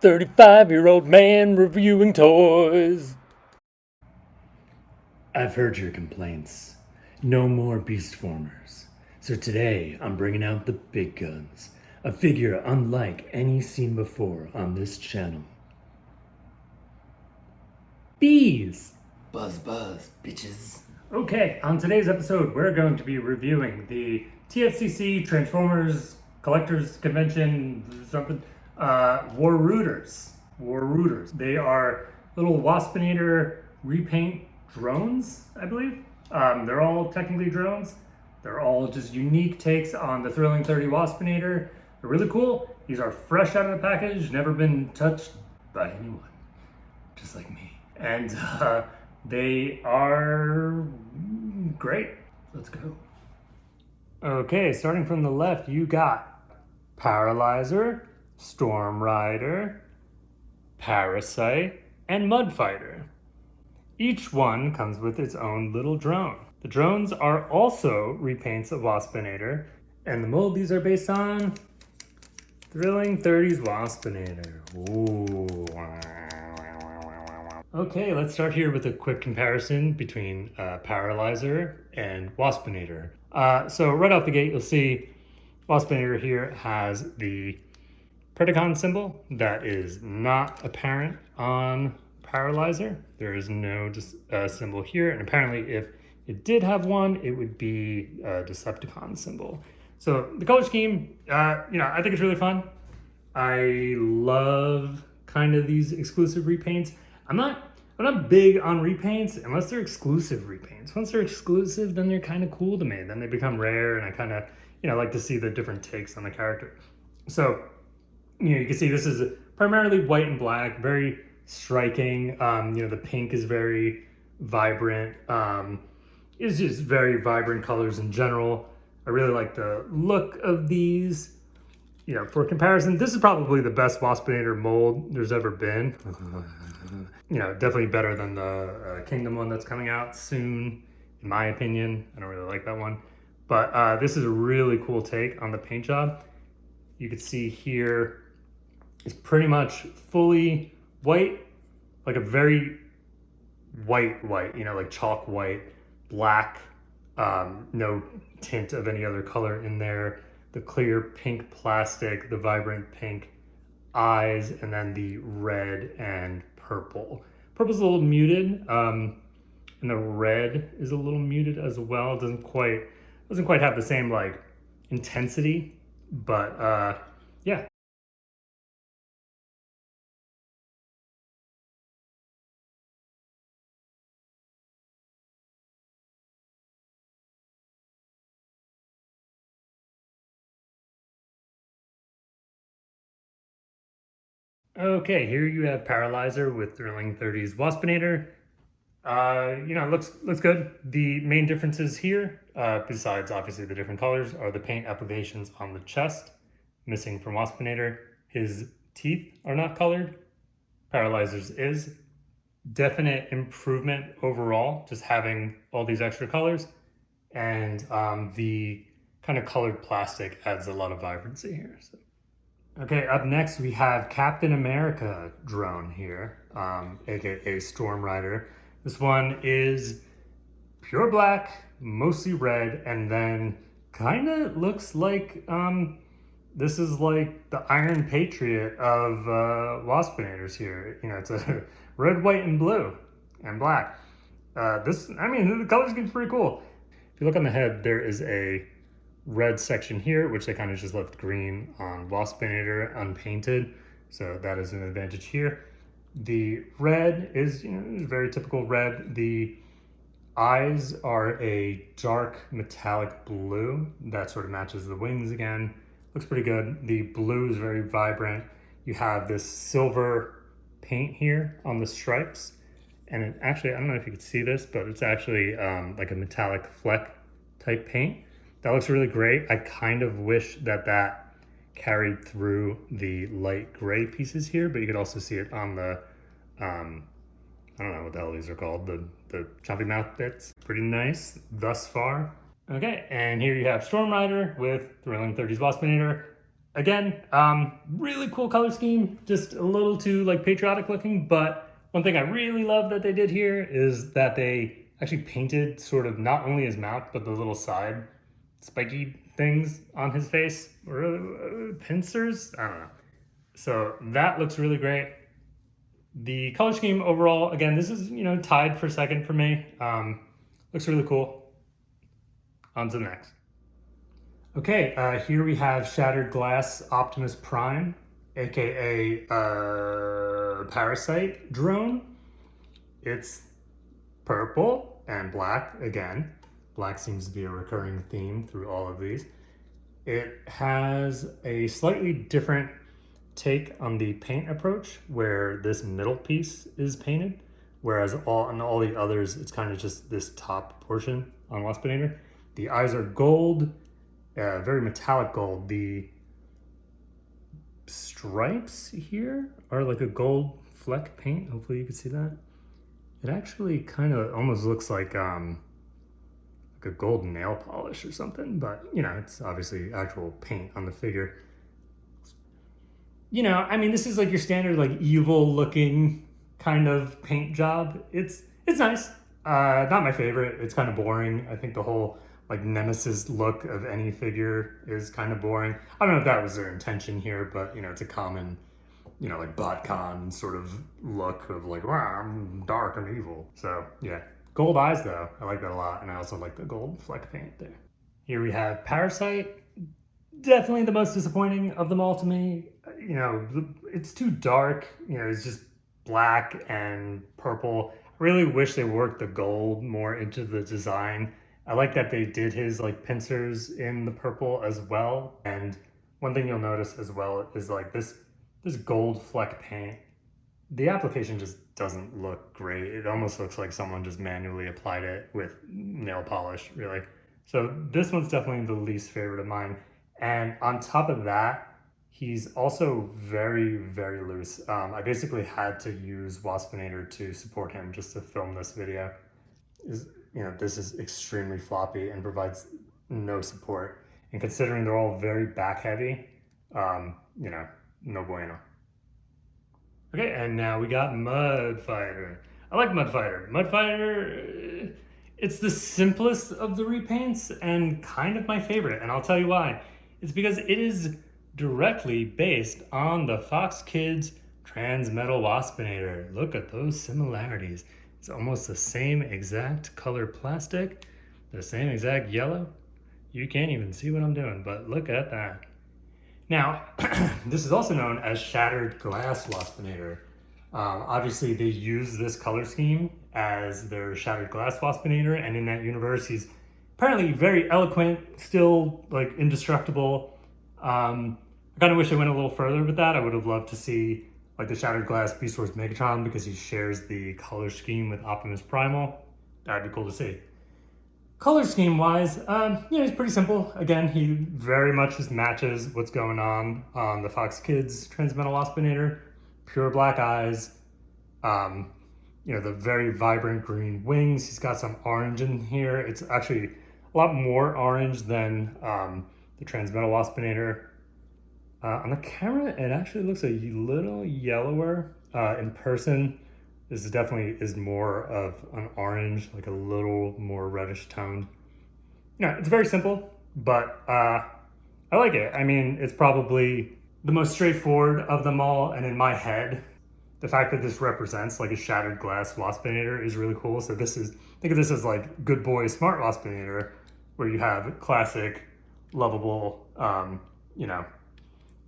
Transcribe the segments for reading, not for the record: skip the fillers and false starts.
35-year-old man reviewing toys. I've heard your complaints. No more beast formers. So today I'm bringing out the big guns. A figure unlike any seen before on this channel. Bees! Buzz buzz, bitches. Okay, on today's episode we're going to be reviewing the TFCC Transformers Collectors Convention something Waruders. Waruders. They are little Waspinator repaint drones, I believe. They're all technically drones. They're all just unique takes on the Thrilling 30 Waspinator. They're really cool. These are fresh out of the package, never been touched by anyone, just like me. And they are great. Let's go. Okay, starting from the left, you got Paralyzer, Storm Rider, Parasite, and Mud Fighter. Each one comes with its own little drone. The drones are also repaints of Waspinator, and the mold these are based on Thrilling 30s Waspinator. Ooh. Okay, let's start here with a quick comparison between Paralyzer and Waspinator. So right off the gate, you'll see Waspinator here has the Predacon symbol that is not apparent on Paralyzer. There is no symbol here, and apparently if it did have one, it would be a Decepticon symbol. So the color scheme, I think it's really fun. I love kind of these exclusive repaints. I'm not big on repaints unless they're exclusive repaints. Once they're exclusive, then they're kind of cool to me. Then they become rare, and I kind of, like to see the different takes on the character. So, you can see this is primarily white and black, very striking. The pink is very vibrant. It's just very vibrant colors in general. I really like the look of these. For comparison, this is probably the best Waspinator mold there's ever been. Definitely better than the Kingdom one that's coming out soon, in my opinion. I don't really like that one. But this is a really cool take on the paint job. You can see here, it's pretty much fully white, like a very white, like chalk white, black, no tint of any other color in there. The clear pink plastic, the vibrant pink eyes, and then the red and purple. Purple's a little muted, and the red is a little muted as well. It doesn't quite have the same like intensity, but yeah. Okay, here you have Paralyzer with Thrilling 30's Waspinator. Looks good. The main differences here, besides obviously the different colors, are the paint applications on the chest, missing from Waspinator. His teeth are not colored. Paralyzer's is. Definite improvement overall, just having all these extra colors. And the kind of colored plastic adds a lot of vibrancy here. So. Okay, up next we have Captain America drone here, aka Storm Rider. This one is pure black, mostly red, and then kind of looks like this is like the Iron Patriot of Waspinators here. It's a red, white, and blue, and black. The color scheme's pretty cool. If you look on the head, there is a red section here, which they kind of just left green on Waspinator unpainted. So that is an advantage here. The red is, very typical red. The eyes are a dark metallic blue that sort of matches the wings again. Looks pretty good. The blue is very vibrant. You have this silver paint here on the stripes. And it actually, I don't know if you can see this, but it's actually like a metallic fleck type paint. That looks really great. I kind of wish that carried through the light gray pieces here, but you could also see it on the, I don't know what the hell these are called, the choppy mouth bits. Pretty nice thus far. Okay, and here you have Storm Rider with Thrilling 30's Waspinator. Again, really cool color scheme, just a little too like patriotic looking, but one thing I really love that they did here is that they actually painted sort of not only his mouth, but the little side spiky things on his face, or pincers, I don't know. So that looks really great. The color scheme overall, again, this is, tied for second for me. Looks really cool. On to the next. Okay, here we have Shattered Glass Optimus Prime, aka Parasite drone. It's purple and black again. Black seems to be a recurring theme through all of these. It has a slightly different take on the paint approach, where this middle piece is painted, whereas on all the others, it's kind of just this top portion on Waspinator. The eyes are gold, very metallic gold. The stripes here are like a gold fleck paint. Hopefully you can see that. It actually kind of almost looks like a gold nail polish or something, but it's obviously actual paint on the figure. I mean, this is like your standard like evil looking kind of paint job. It's nice. Not my favorite. It's kind of boring. I think the whole like nemesis look of any figure is kind of boring. I don't know if that was their intention here, but it's a common, like BotCon sort of look of like, wow, I'm dark and evil. So yeah, gold eyes though. I like that a lot. And I also like the gold fleck paint there. Here we have Parasite. Definitely the most disappointing of them all to me. It's too dark. It's just black and purple. I really wish they worked the gold more into the design. I like that they did his like pincers in the purple as well. And one thing you'll notice as well is like this gold fleck paint. The application just doesn't look great. It almost looks like someone just manually applied it with nail polish, really. So this one's definitely the least favorite of mine. And on top of that, he's also very, very loose. I basically had to use Waspinator to support him just to film this video. This is extremely floppy and provides no support. And considering they're all very back heavy, no bueno. Okay, and now we got Mud Fighter. I like Mud Fighter. Mud Fighter, it's the simplest of the repaints and kind of my favorite, and I'll tell you why. It's because it is directly based on the Fox Kids Transmetal Waspinator. Look at those similarities. It's almost the same exact color plastic, the same exact yellow. You can't even see what I'm doing, but look at that. Now, this is also known as Shattered Glass Waspinator. Obviously, they use this color scheme as their Shattered Glass Waspinator, and in that universe, he's apparently very eloquent, still like indestructible. I kind of wish I went a little further with that. I would have loved to see like the Shattered Glass Beast Wars Megatron because he shares the color scheme with Optimus Primal. That'd be cool to see. Color scheme wise, it's pretty simple. Again, he very much just matches what's going on the Fox Kids Transmetal Waspinator. Pure black eyes, the very vibrant green wings. He's got some orange in here. It's actually a lot more orange than the Transmetal Waspinator. On the camera, it actually looks a little yellower. In person, this definitely is more of an orange, like a little more reddish toned. It's very simple, but I like it. I mean, it's probably the most straightforward of them all, and in my head, the fact that this represents like a Shattered Glass Waspinator is really cool. So think of this as like Good Boy Smart Waspinator, where you have classic, lovable,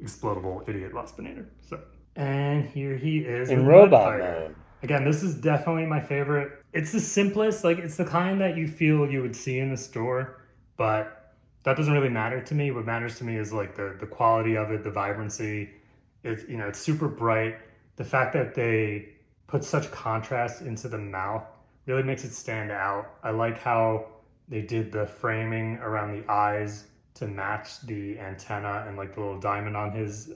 explodable idiot Waspinator. So, and here he is in with robot mode. Again, this is definitely my favorite. It's the simplest, like it's the kind that you feel you would see in the store, but that doesn't really matter to me. What matters to me is like the quality of it, the vibrancy. It's super bright. The fact that they put such contrast into the mouth really makes it stand out. I like how they did the framing around the eyes to match the antenna and like the little diamond on his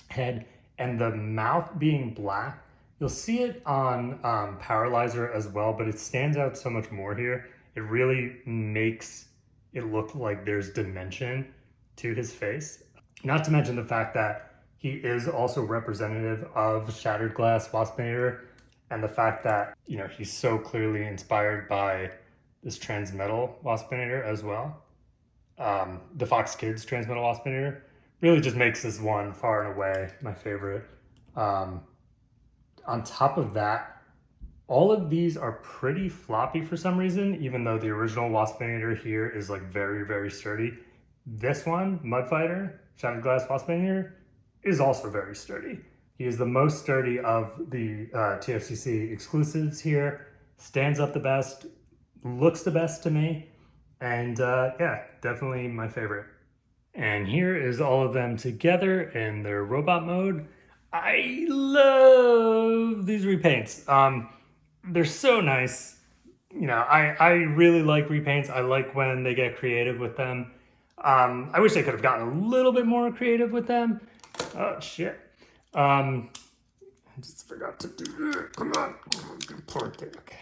head, and the mouth being black. You'll see it on Paralyzer as well, but it stands out so much more here. It really makes it look like there's dimension to his face. Not to mention the fact that he is also representative of Shattered Glass Waspinator, and the fact that, you know, he's so clearly inspired by this Transmetal Waspinator as well. The Fox Kids Transmetal Waspinator really just makes this one far and away my favorite. On top of that, all of these are pretty floppy for some reason, even though the original Waspinator here is like very, very sturdy. This one, Mudfighter, Shattered Glass Waspinator, is also very sturdy. He is the most sturdy of the TFCC exclusives here, stands up the best, looks the best to me, and yeah, definitely my favorite. And here is all of them together in their robot mode. I love these repaints. They're so nice. You know, I really like repaints. I like when they get creative with them. I wish they could have gotten a little bit more creative with them. Oh, shit. I just forgot to do it. Come on. Okay.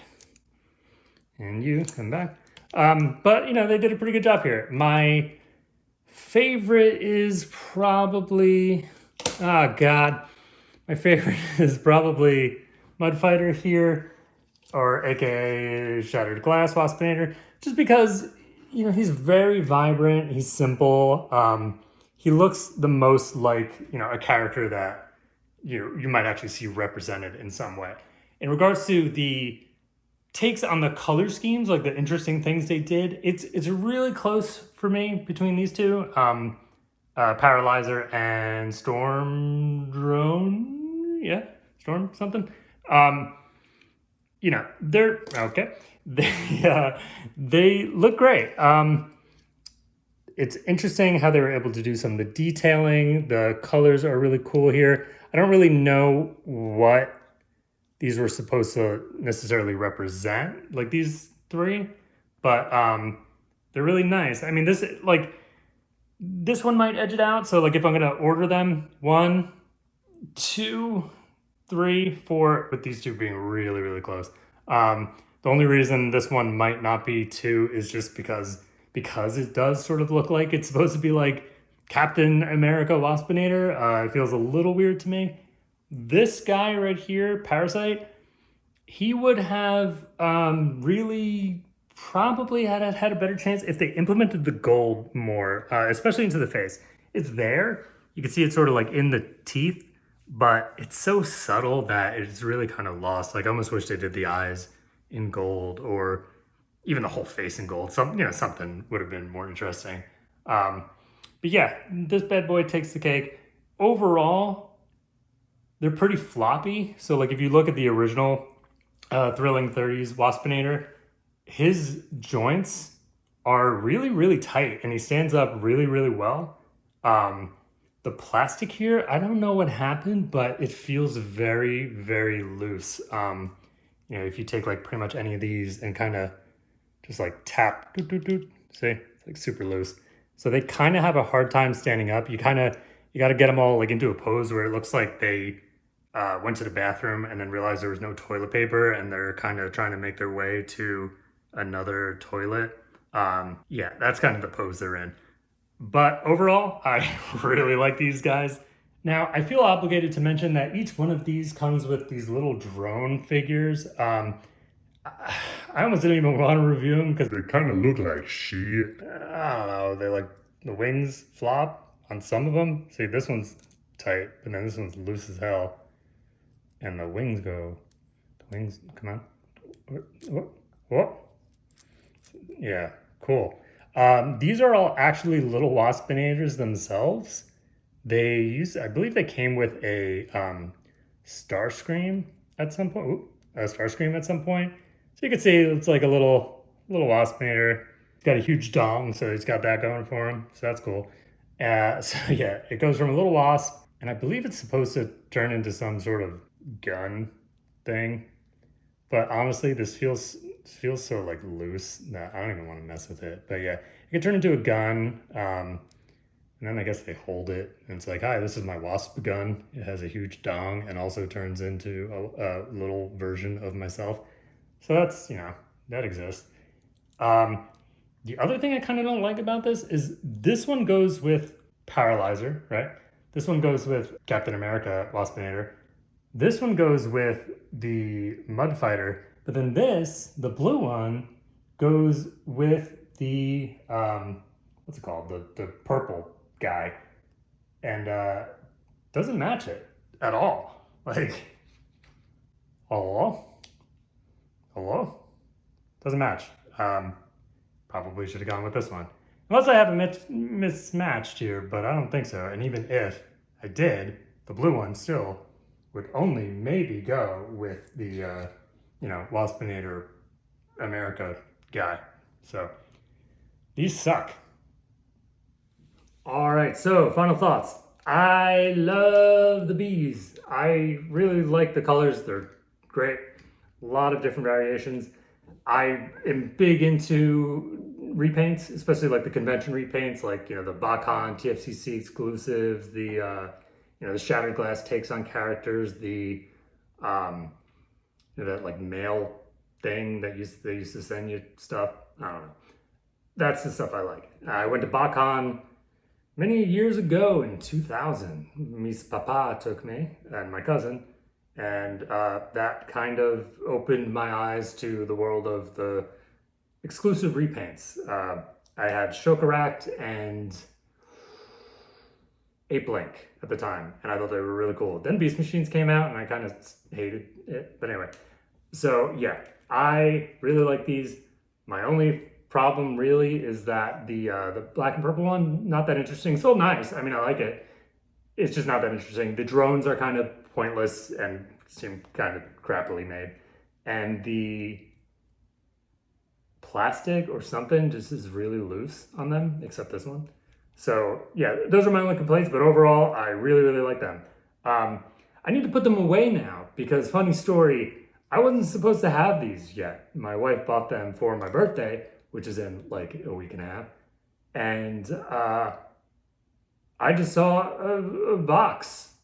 And you, come back. But, you know, they did a pretty good job here. My favorite is probably... Oh, God. My favorite is probably Mudfighter here, or aka Shattered Glass Waspinator, just because, you know, he's very vibrant, he's simple, he looks the most like, you know, a character that you might actually see represented in some way. In regards to the takes on the color schemes, like the interesting things they did, it's really close for me between these two. Paralyzer and Storm Drone, yeah, Storm something. You know, they're okay. They look great. It's interesting how they were able to do some of the detailing. The colors are really cool here. I don't really know what these were supposed to necessarily represent, like these three, but they're really nice. I mean, this one might edge it out. So like if I'm gonna order them, 1, 2, 3, 4, with these two being really, really close. The only reason this one might not be 2 is just because it does sort of look like it's supposed to be like Captain America Waspinator. It feels a little weird to me. This guy right here, Parasite, he would have really probably had a better chance if they implemented the gold more, especially into the face. It's there. You can see it sort of like in the teeth, but it's so subtle that it's really kind of lost. Like I almost wish they did the eyes in gold or even the whole face in gold. Something would have been more interesting. But yeah, this bad boy takes the cake. Overall, they're pretty floppy. So like if you look at the original Thrilling 30s Waspinator, his joints are really, really tight and he stands up really, really well. The plastic here, I don't know what happened, but it feels very, very loose. You know, if you take like pretty much any of these and kind of just like tap, doot, doot, doot, see, it's like super loose. So they kind of have a hard time standing up. You got to get them all like into a pose where it looks like they went to the bathroom and then realized there was no toilet paper and they're kind of trying to make their way to another toilet. Yeah, that's kind of the pose they're in. But overall, I really like these guys. Now, I feel obligated to mention that each one of these comes with these little drone figures. I almost didn't even want to review them because they kind of look like shit. I don't know, they like, the wings flop on some of them. See, this one's tight, but then this one's loose as hell. And the wings come on. What? Yeah, cool. These are all actually little Waspinators themselves. I believe they came with a Starscream at some point. A Starscream at some point. So you can see it's like a little Waspinator. He's got a huge dong, so he's got that going for him. So that's cool. So yeah, it goes from a little wasp, and I believe it's supposed to turn into some sort of gun thing. But honestly, this feels so like loose that I don't even want to mess with it. But yeah, it can turn into a gun. And then I guess they hold it and it's like, hi, this is my wasp gun. It has a huge dong and also turns into a little version of myself. So that's, that exists. The other thing I kind of don't like about this is this one goes with Paralyzer, right? This one goes with Captain America Waspinator. This one goes with the Mud Fighter, but then this, the blue one, goes with the what's it called? The purple guy, and doesn't match it at all. Like, hello, hello, doesn't match. Probably should have gone with this one, unless I have it mismatched here, but I don't think so. And even if I did, the blue one still would only maybe go with the Waspinator America guy. So these suck. All right, so final thoughts. I love the bees. I really like the colors. They're great. A lot of different variations. I am big into repaints, especially like the convention repaints, like the Bakan TFCC exclusives, the the shattered glass takes on characters, the that like mail thing that they used to send you stuff. I don't know. That's the stuff I like. I went to Bakan many years ago in 2000. Miss Papa took me and my cousin, and that kind of opened my eyes to the world of the exclusive repaints. I had Shokaract and Ape Link at the time, and I thought they were really cool. Then Beast Machines came out, and I kind of hated it. But anyway, so yeah, I really like these. My only problem really is that the black and purple one, not that interesting. Still nice. I mean, I like it. It's just not that interesting. The drones are kind of pointless and seem kind of crappily made, and the plastic or something just is really loose on them, except this one. So yeah, those are my only complaints, but overall, I really, really like them. I need to put them away now because, funny story, I wasn't supposed to have these yet. My wife bought them for my birthday, which is in like a week and a half. And I just saw a box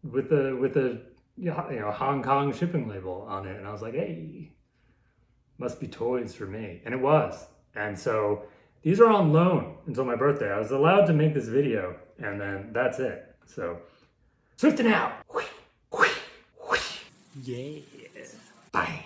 with a Hong Kong shipping label on it. And I was like, hey, must be toys for me. And it was. And so these are on loan until my birthday. I was allowed to make this video, and then that's it. So, swifting out. Yeah. Bye.